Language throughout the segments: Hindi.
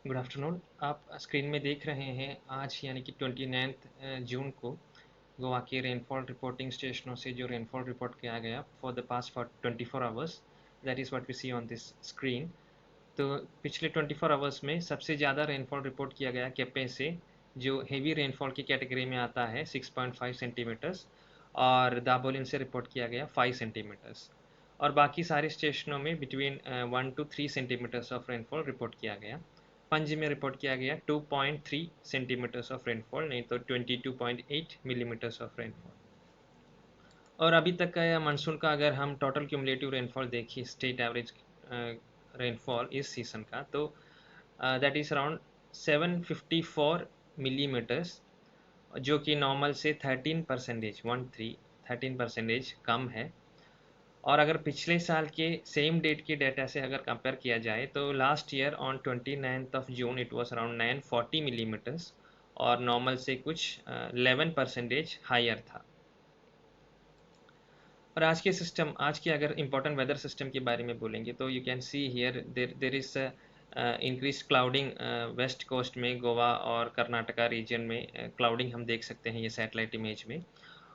Good afternoon. आप स्क्रीन में देख रहे हैं आज यानी कि 29 जून को गोवा के रेनफॉल रिपोर्टिंग स्टेशनों से जो रेनफॉल रिपोर्ट किया गया for the past for 24 hours. That is what we see on this screen. तो पिछले 24 आवर्स में सबसे ज़्यादा रेनफॉल रिपोर्ट किया गया केपे से, जो हेवी रेनफॉल की कैटेगरी में आता है, 6.5 सेंटीमीटर्स। और दाबोलिम से रिपोर्ट किया गया 5 सेंटीमीटर्स। और बाकी सारे स्टेशनों में between 1 to 3 centimetres of rainfall report किया गया। पणजी में रिपोर्ट किया गया 2.3 सेंटीमीटर्स ऑफ रेनफॉल, नहीं तो 22.8 मिलीमीटर्स ऑफ रेनफॉल। और अभी तक का या मानसून का अगर हम टोटल क्यूमुलेटिव रेनफॉल देखिए, स्टेट एवरेज रेनफॉल इस सीज़न का, तो दैट इज़ अराउंड 754 मिलीमीटर्स, जो कि नॉर्मल से 13%, 13% कम है। और अगर पिछले साल के सेम डेट के डेटा से अगर कंपेयर किया जाए तो last year on 29 it was around 940 millimetres, और नॉर्मल से कुछ 11% हायर था। और आज के अगर इम्पोर्टेंट वेदर सिस्टम के बारे में बोलेंगे तो you can see here there is increase clouding west coast में, गोवा और कर्नाटका रीजन में क्लाउडिंग हम देख सकते हैं ये सैटेलाइट इमेज में।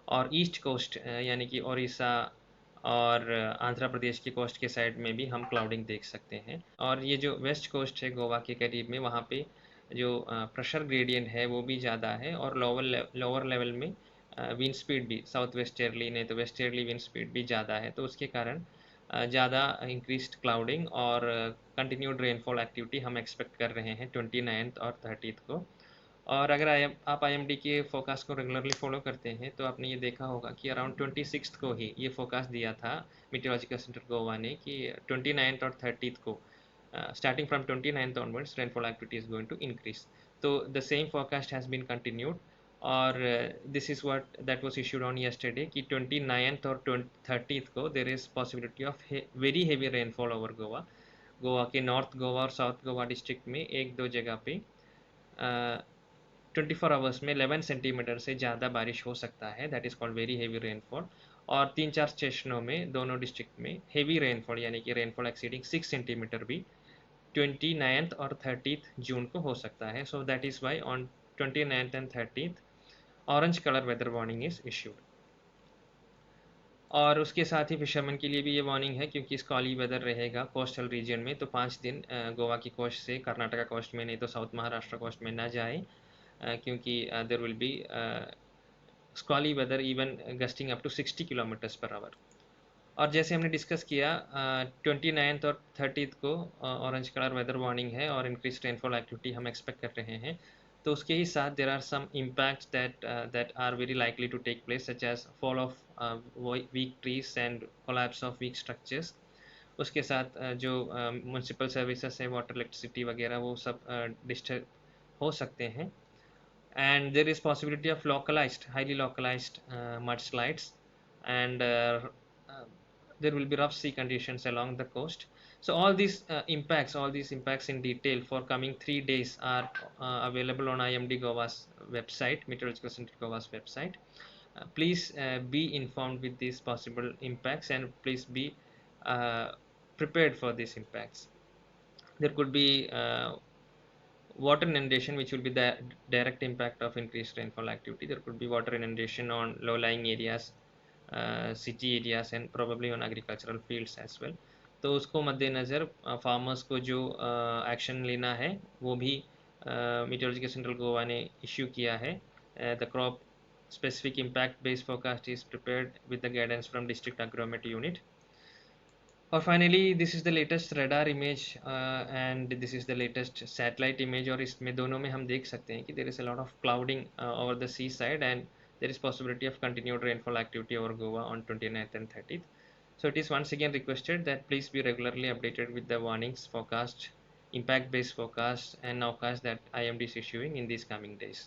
और ईस्ट कोस्ट यानी कि ओडिशा और आंध्र प्रदेश की कोस्ट के साइड में भी हम क्लाउडिंग देख सकते हैं। और ये जो वेस्ट कोस्ट है गोवा के करीब में, वहाँ पे जो प्रेशर ग्रेडियंट है वो भी ज़्यादा है, और लोअर लेवल में विंड स्पीड भी साउथ वेस्टर्ली नहीं तो वेस्टर्ली विंड स्पीड भी ज़्यादा है, तो उसके कारण ज़्यादा इंक्रीज्ड क्लाउडिंग और कंटिन्यूड रेनफॉल एक्टिविटी हम एक्सपेक्ट कर रहे हैं 29 और 30 को। और अगर आप आईएमडी के फोरकास्ट को रेगुलरली फॉलो करते हैं तो आपने ये देखा होगा कि अराउंड 26 को ही ये फोरकास्ट दिया था मीटेरोलॉजिकल सेंटर गोवा ने कि 29 और 30 को, starting from 29th onwards, rainfall activity is going to increase. So the same forecast has been continued, और this is what that was issued on yesterday कि 29th और 30th को there is possibility of very heavy rainfall over Goa. Goa के नॉर्थ गोवा और साउथ गोवा डिस्ट्रिक्ट में एक दो जगह पे 24 आवर्स में 11 सेंटीमीटर से ज़्यादा बारिश हो सकता है, that is called very heavy rainfall. और 3-4 स्टेशनों में दोनों डिस्ट्रिक्ट में हेवी रेनफॉल यानी कि रेनफॉल एक्सीडिंग 6 सेंटीमीटर भी 29th और 30th जून को हो सकता है। So that is why on 29th and 30th orange colour weather warning is issued. और उसके साथ ही फिशरमैन के लिए भी ये वार्निंग है, क्योंकि स्कॉली वेदर रहेगा कोस्टल रीजन में, तो 5 दिन गोवा की कोस्ट से कर्नाटका कोस्ट में नहीं तो साउथ महाराष्ट्र कोस्ट में ना जाए, क्योंकि there will be squally weather even gusting up to 60 kilometres per hour. और जैसे हमने डिस्कस किया 29th और 30th को ऑरेंज कलर वेदर वार्निंग है और इंक्रीज रेनफॉल एक्टिविटी हम एक्सपेक्ट कर रहे हैं। तो उसके ही साथ there are some impacts that are very likely to take place, such as fall of weak trees and collapse of weak structures. उसके साथ जो म्यूनसिपल सर्विसेज है, वाटर, इलेक्ट्रिसिटी वगैरह, वो सब डिस्टर्ब हो सकते हैं। And there is possibility of highly localized mudslides, and uh, there will be rough sea conditions along the coast. So all these impacts in detail for coming 3 days are available on IMD Goa's website, Meteorological Center Goa's website. Please be informed with these possible impacts, and please be uh, prepared for these impacts. There could be water inundation, which will be the direct impact of increased rainfall activity. There could be water inundation on low-lying areas, city areas, and probably on agricultural fields as well. तो उसको मद्देनज़र फार्मर्स को जो एक्शन लेना है वो भी मीटेरोलॉजिकल सेंट्रल गोवा ने इश्यू किया है। The crop specific impact based forecast is prepared with the guidance from district agromet unit. और finally this is the latest radar image and this is the latest satellite image, और इसमें दोनों में हम देख सकते हैं कि there is a lot of clouding over the sea side, and there is possibility of continued rainfall activity over Goa on 29th and 30th. So it is once again requested that please be regularly updated with the warnings, forecast, impact based forecast and nowcast that IMD is issuing in these coming days.